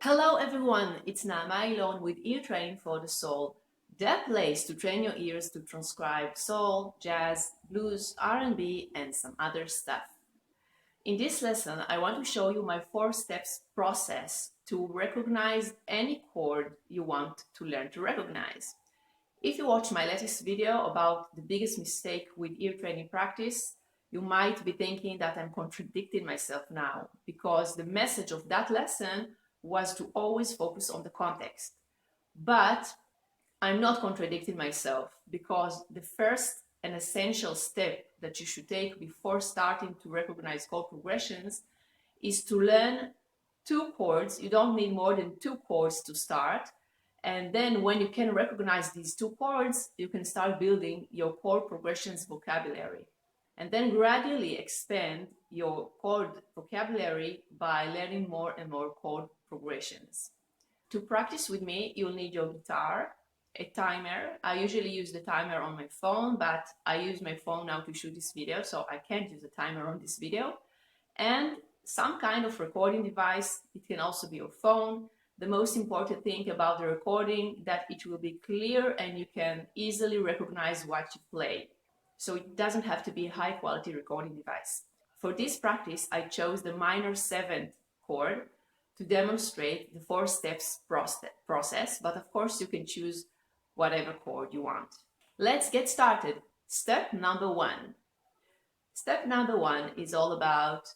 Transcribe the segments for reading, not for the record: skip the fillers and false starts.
Hello everyone, it's Nama Ilon with Ear Training for the Soul, the place to train your ears to transcribe soul, jazz, blues, R&B, and some other stuff. In this lesson, I want to show you my 4 steps process to recognize any chord you want to learn to recognize. If you watch my latest video about the biggest mistake with ear training practice, you might be thinking that I'm contradicting myself now, because the message of that lesson was to always focus on the context. But I'm not contradicting myself, because the first and essential step that you should take before starting to recognize chord progressions is to learn 2 chords. You don't need more than 2 chords to start. And then when you can recognize these 2 chords, you can start building your chord progressions vocabulary. And then gradually expand your chord vocabulary by learning more and more chord progressions. To practice with me, you'll need your guitar, a timer. I usually use the timer on my phone, but I use my phone now to shoot this video, so I can't use a timer on this video. And some kind of recording device. It can also be your phone. The most important thing about the recording that it will be clear and you can easily recognize what you play. So it doesn't have to be a high quality recording device. For this practice, I chose the minor 7th chord to demonstrate the 4 steps process, but of course you can choose whatever chord you want. Let's get started. Step number 1. Step number 1 is all about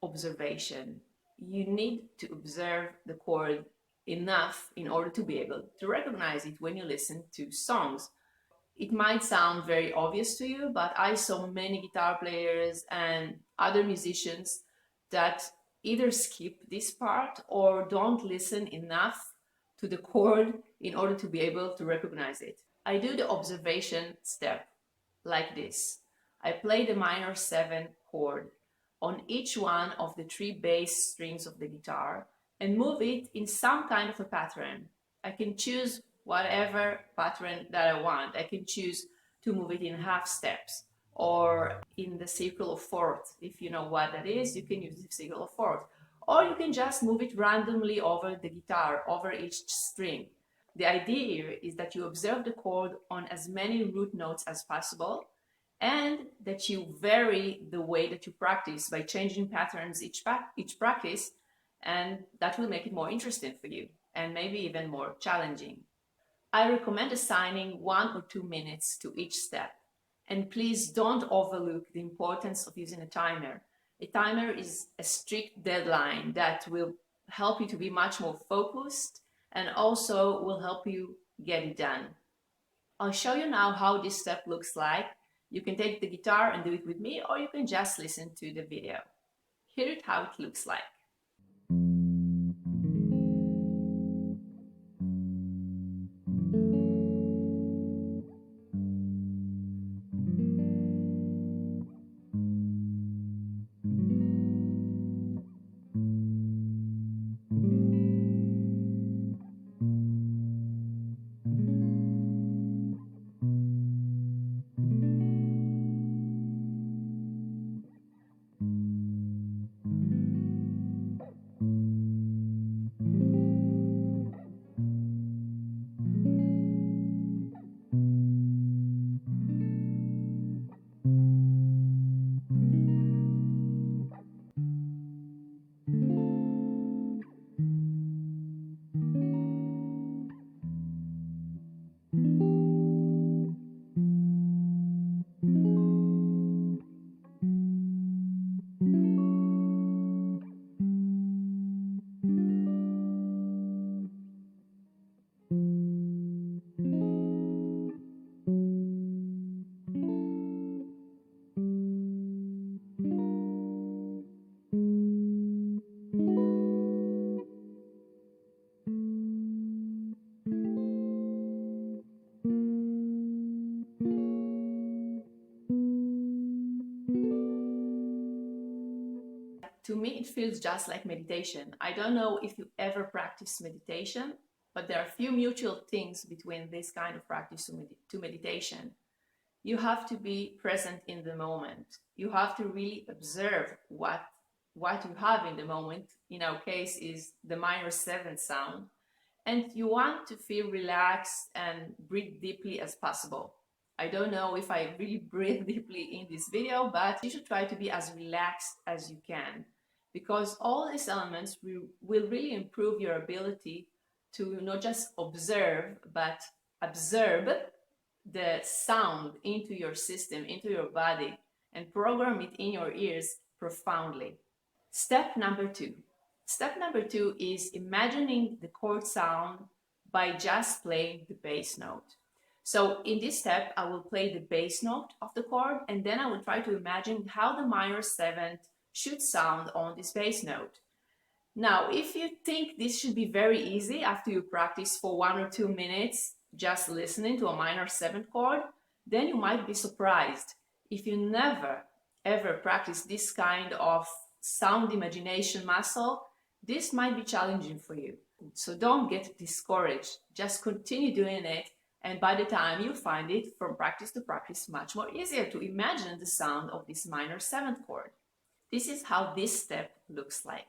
observation. You need to observe the chord enough in order to be able to recognize it when you listen to songs. It might sound very obvious to you, but I saw many guitar players and other musicians that either skip this part or don't listen enough to the chord in order to be able to recognize it. I do the observation step like this. I play the minor 7 chord on each one of the 3 bass strings of the guitar and move it in some kind of a pattern. I can choose whatever pattern that I want. I can choose to move it in half steps or in the circle of fourth. If you know what that is, you can use the circle of fourth. Or you can just move it randomly over the guitar, over each string. The idea here is that you observe the chord on as many root notes as possible, and that you vary the way that you practice by changing patterns each practice, and that will make it more interesting for you and maybe even more challenging. I recommend assigning 1 or 2 minutes to each step, and please don't overlook the importance of using a timer. A timer is a strict deadline that will help you to be much more focused and also will help you get it done. I'll show you now how this step looks like. You can take the guitar and do it with me, or you can just listen to the video. Here is how it looks like. To me, it feels just like meditation. I don't know if you ever practice meditation, but there are few mutual things between this kind of practice to meditation. You have to be present in the moment. You have to really observe what what you have in the moment, in our case, is the minor 7th sound, and you want to feel relaxed and breathe deeply as possible. I don't know if I really breathe deeply in this video, but you should try to be as relaxed as you can, because all these elements will really improve your ability to not just observe, but absorb the sound into your system, into your body, and program it in your ears profoundly. Step number 2. Step number 2 is imagining the chord sound by just playing the bass note. So in this step, I will play the bass note of the chord, and then I will try to imagine how the minor 7th should sound on this bass note. Now, if you think this should be very easy after you practice for 1 or 2 minutes just listening to a minor 7th chord, then you might be surprised. If you never ever practice this kind of sound imagination muscle, this might be challenging for you. So don't get discouraged. Just continue doing it, and by the time you find it from practice to practice much more easier to imagine the sound of this minor 7th chord. This is how this step looks like.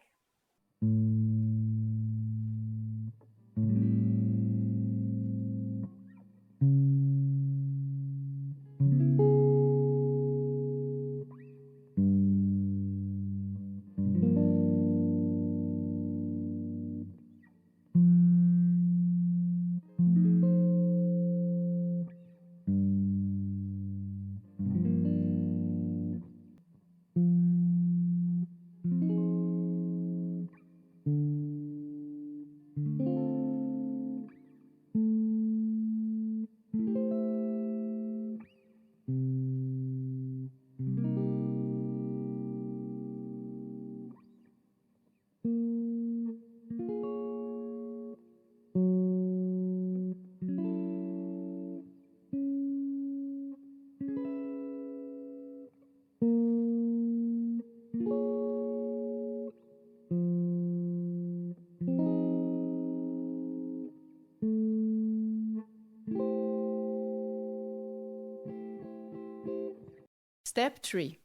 Step 3.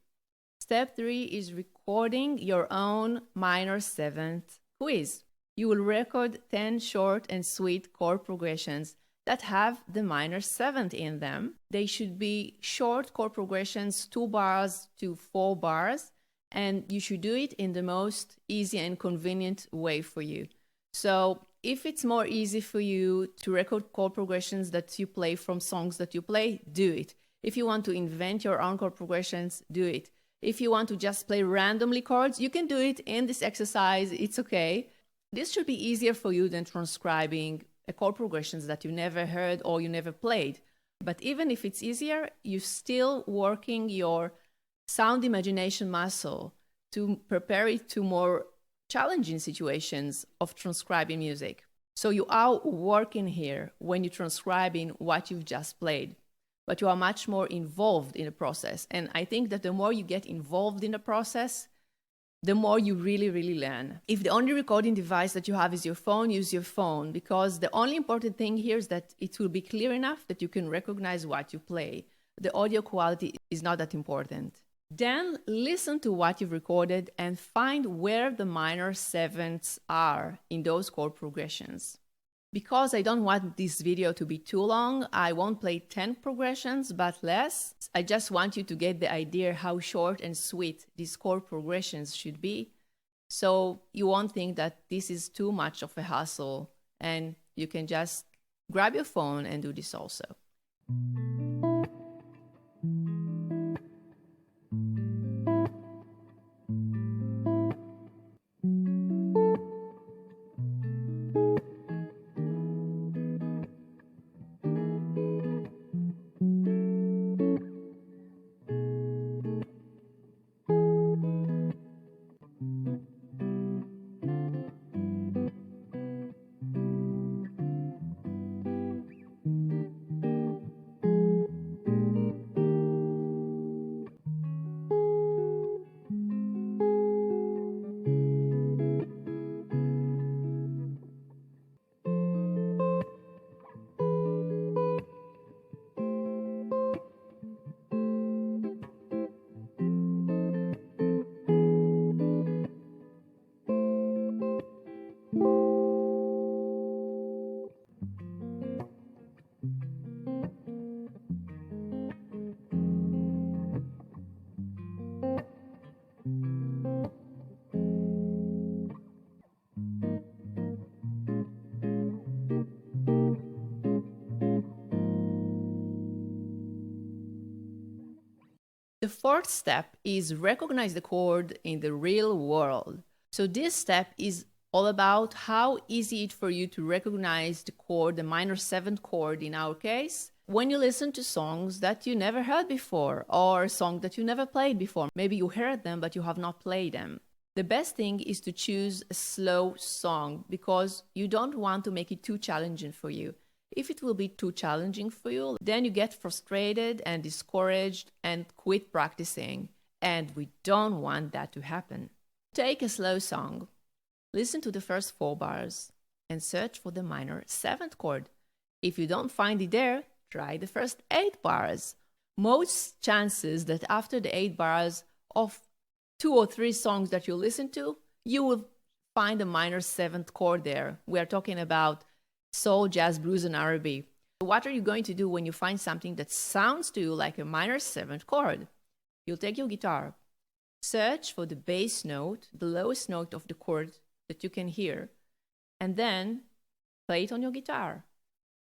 Step 3 is recording your own minor 7th quiz. You will record 10 short and sweet chord progressions that have the minor 7th in them. They should be short chord progressions, 2 bars to 4 bars, and you should do it in the most easy and convenient way for you. So if it's more easy for you to record chord progressions that you play from songs that you play, do it. If you want to invent your own chord progressions, do it. If you want to just play randomly chords, you can do it in this exercise. It's okay. This should be easier for you than transcribing chord progressions that you never heard or you never played. But even if it's easier, you're still working your sound imagination muscle to prepare it to more challenging situations of transcribing music. So you are working here when you're transcribing what you've just played, but you are much more involved in the process. And I think that the more you get involved in the process, the more you really, really learn. If the only recording device that you have is your phone, use your phone, because the only important thing here is that it will be clear enough that you can recognize what you play. The audio quality is not that important. Then listen to what you've recorded and find where the minor 7ths are in those chord progressions. Because I don't want this video to be too long, I won't play 10 progressions, but less. I just want you to get the idea how short and sweet these chord progressions should be. So you won't think that this is too much of a hassle, and you can just grab your phone and do this also. The fourth step is recognize the chord in the real world. So this step is all about how easy it for you to recognize the chord, the minor seventh chord in our case, when you listen to songs that you never heard before or songs that you never played before. Maybe you heard them, but you have not played them. The best thing is to choose a slow song because you don't want to make it too challenging for you. If it will be too challenging for you, then you get frustrated and discouraged and quit practicing. And we don't want that to happen. Take a slow song, listen to the first 4 bars, and search for the minor seventh chord. If you don't find it there, try the first 8 bars. Most chances that after the 8 bars of 2 or 3 songs that you listen to, you will find a minor seventh chord there. We are talking about soul, jazz, blues, and R&B. What are you going to do when you find something that sounds to you like a minor seventh chord? You'll take your guitar, search for the bass note, the lowest note of the chord that you can hear, and then play it on your guitar.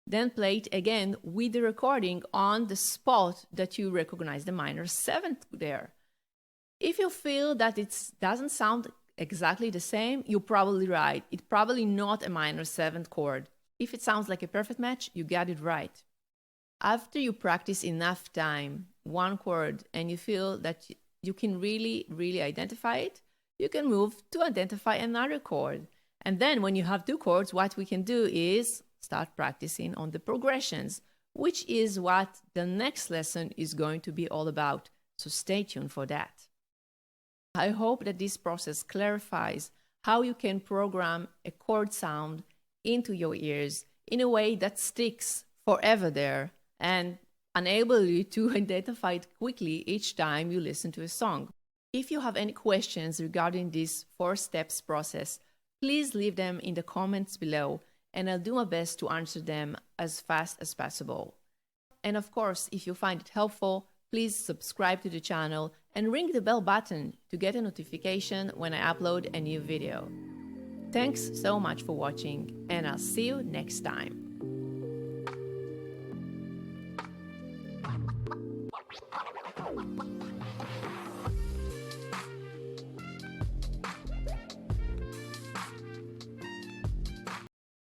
Then play it again with the recording on the spot that you recognize the minor seventh there. If you feel that it doesn't sound exactly the same, you're probably right. It's probably not a minor seventh chord. If it sounds like a perfect match, you got it right. After you practice enough time, one chord, and you feel that you can really identify it, you can move to identify another chord. And then when you have 2 chords, what we can do is start practicing on the progressions, which is what the next lesson is going to be all about. So stay tuned for that. I hope that this process clarifies how you can program a chord sound into your ears in a way that sticks forever there and enable you to identify it quickly each time you listen to a song. If you have any questions regarding this 4 steps process, please leave them in the comments below and I'll do my best to answer them as fast as possible. And of course, if you find it helpful, please subscribe to the channel and ring the bell button to get a notification when I upload a new video. Thanks so much for watching, and I'll see you next time.